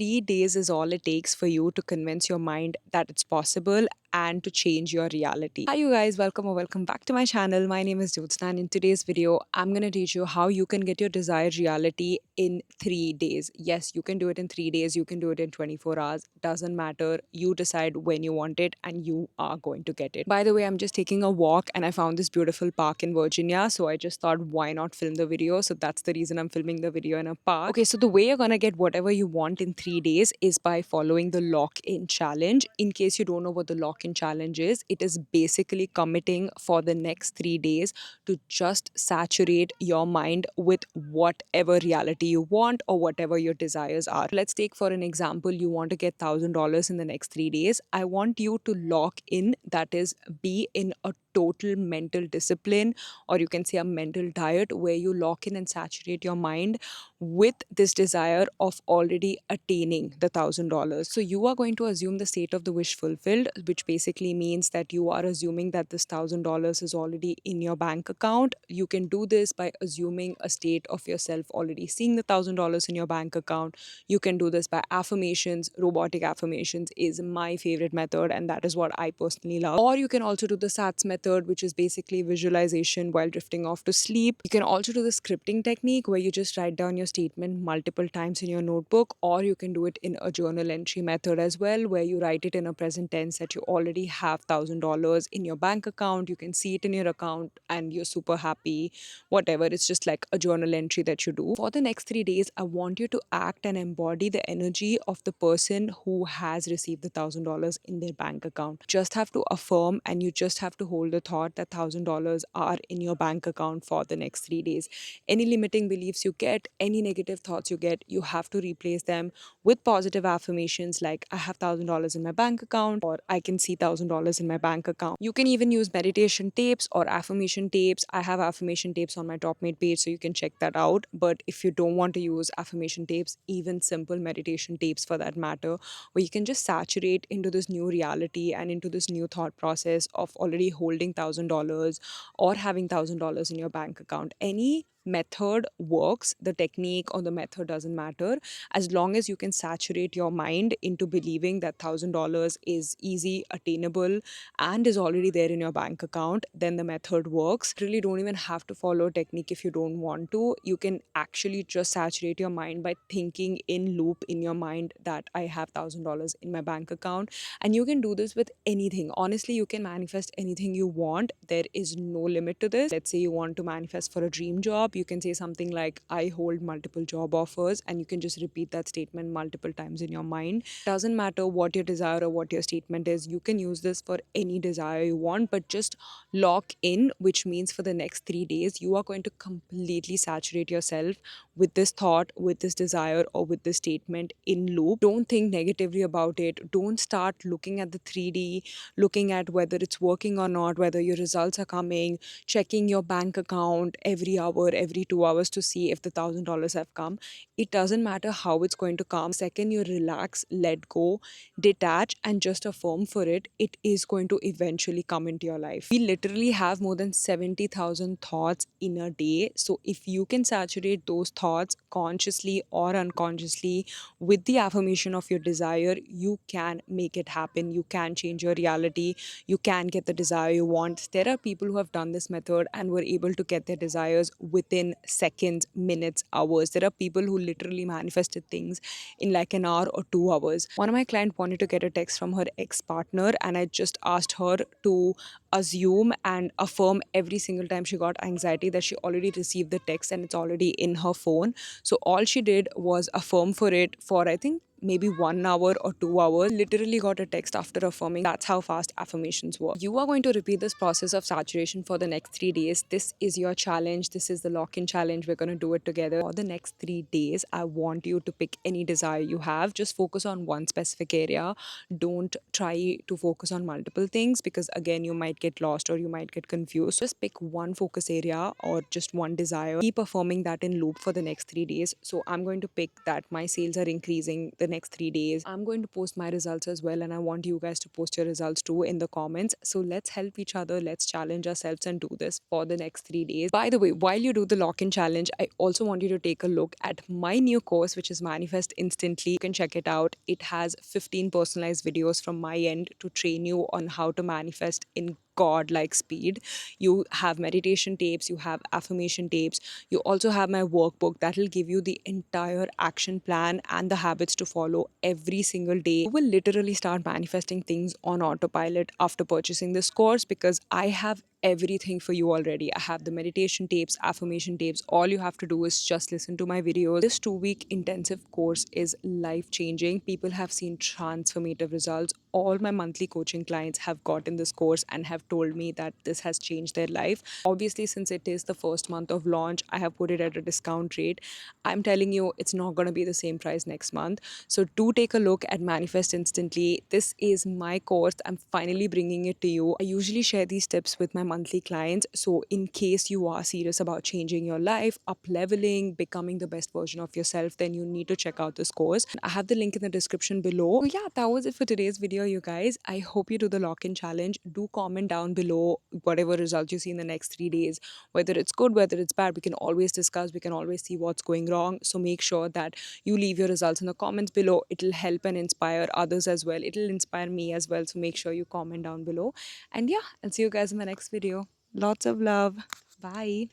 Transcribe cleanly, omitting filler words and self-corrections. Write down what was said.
3 days is all it takes for you to convince your mind that it's possible and to change your reality. Hi, you guys, welcome or welcome back to my channel. My name is Jyotsna, and in today's video, I'm going to teach you how you can get your desired reality in 3 days. Yes, you can do it in 3 days, you can do it in 24 hours, doesn't matter. You decide when you want it, and you are going to get it. By the way, I'm just taking a walk and I found this beautiful park in Virginia, so I just thought, why not film the video? So that's the reason I'm filming the video in a park. Okay, so the way you're gonna get whatever you want in 3 days is by following the lock-in challenge. In case you don't know what the lock-in challenge is, it is basically committing for the next 3 days to just saturate your mind with whatever reality you want or whatever your desires are. Let's take for an example, you want to get $1,000 in the next 3 days. I want you to lock in, that is, be in a total mental discipline, or you can say a mental diet, where you lock in and saturate your mind with this desire of already attaining the $1,000. So you are going to assume the state of the wish fulfilled, which basically means that you are assuming that this $1,000 is already in your bank account. You can do this by assuming a state of yourself already seeing the $1,000 in your bank account. You can do this by affirmations. Robotic affirmations is my favorite method, and that is what I personally love. Or you can also do the SATS method, which is basically visualization while drifting off to sleep. You can also do the scripting technique, where you just write down your statement multiple times in your notebook, or you can do it in a journal entry method as well, where you write it in a present tense that you already have $1,000 in your bank account. You can see it in your account and you're super happy. Whatever, it's just like a journal entry that you do. For the next 3 days, I want you to act and embody the energy of the person who has received the $1,000 in their bank account. Just have to affirm, and you just have to hold the thought that $1,000 are in your bank account for the next 3 days. Any limiting beliefs you get, any negative thoughts you get, you have to replace them with positive affirmations like, I have $1,000 in my bank account, or I can see $1,000 in my bank account. You can even use meditation tapes or affirmation tapes. I have affirmation tapes on my top mate page, so you can check that out. But if you don't want to use affirmation tapes, even simple meditation tapes for that matter, where you can just saturate into this new reality and into this new thought process of already holding $1,000 or having $1,000 in your bank account. Any method works. The technique or the method doesn't matter, as long as you can saturate your mind into believing that $1,000 is easy, attainable, and is already there in your bank account. Then the method works. Really don't even have to follow a technique if you don't want to. You can actually just saturate your mind by thinking in loop in your mind that I have $1,000 in my bank account. And you can do this with anything. Honestly, you can manifest anything you want. There is no limit to this. Let's say you want to manifest for a dream job. You can say something like, I hold multiple job offers, and you can just repeat that statement multiple times in your mind. Doesn't matter what your desire or what your statement is. You can use this for any desire you want, but just lock in, which means for the next 3 days, you are going to completely saturate yourself with this thought, with this desire, or with this statement in loop. Don't think negatively about it. Don't start looking at the 3D, looking at whether it's working or not, whether your results are coming, checking your bank account every hour, every 2 hours to see if the $1,000 have come. It doesn't matter how it's going to come. Second you relax, let go, detach, and just affirm for it, it is going to eventually come into your life. We literally have more than 70,000 thoughts in a day. So if you can saturate those thoughts consciously or unconsciously with the affirmation of your desire, you can make it happen. You can change your reality. You can get the desire you want. There are people who have done this method and were able to get their desires within seconds, minutes, hours. There are people who literally manifested things in like an hour or 2 hours. One of my clients wanted to get a text from her ex-partner, and I just asked her to assume and affirm every single time she got anxiety that she already received the text and it's already in her phone. So all she did was affirm for it for, I think, maybe 1 hour or 2 hours. Literally got a text after affirming. That's how fast affirmations work. You are going to repeat this process of saturation for the next 3 days. This is your challenge. This is the lock-in challenge. We're going to do it together. For the next 3 days, I want you to pick any desire you have. Just focus on one specific area. Don't try to focus on multiple things, because again, you might get lost or you might get confused. Just pick one focus area or just one desire. Keep affirming that in loop for the next 3 days. So I'm going to pick that my sales are increasing the next 3 days. I'm going to post my results as well, and I want you guys to post your results too in the comments. So let's help each other, let's challenge ourselves and do this for the next 3 days. By the way, while you do the lock-in challenge, I also want you to take a look at my new course, which is Manifest Instantly. You can check it out. It has 15 personalized videos from my end to train you on how to manifest in god-like speed. You have meditation tapes, you have affirmation tapes, you also have my workbook that will give you the entire action plan and the habits to follow every single day. You will literally start manifesting things on autopilot after purchasing this course, because I have everything for you already. I have the meditation tapes, affirmation tapes. All you have to do is just listen to my videos. This 2 week intensive course is life changing. People have seen transformative results. All my monthly coaching clients have gotten this course and have told me that this has changed their life. Obviously, since it is the first month of launch, I have put it at a discount rate. I'm telling you, it's not going to be the same price next month. So do take a look at Manifest Instantly. This is my course. I'm finally bringing it to you. I usually share these tips with my monthly clients. So in case you are serious about changing your life, up leveling, becoming the best version of yourself, then you need to check out this course. I have the link in the description below. So yeah, that was it for today's video, you guys. I hope you do the lock-in challenge. Do comment down below whatever result you see in the next 3 days, whether it's good, whether it's bad. We can always discuss, we can always see what's going wrong. So make sure that you leave your results in the comments below. It'll help and inspire others as well. It'll inspire me as well. So make sure you comment down below. And yeah, I'll see you guys in the next video. Lots of love. Bye.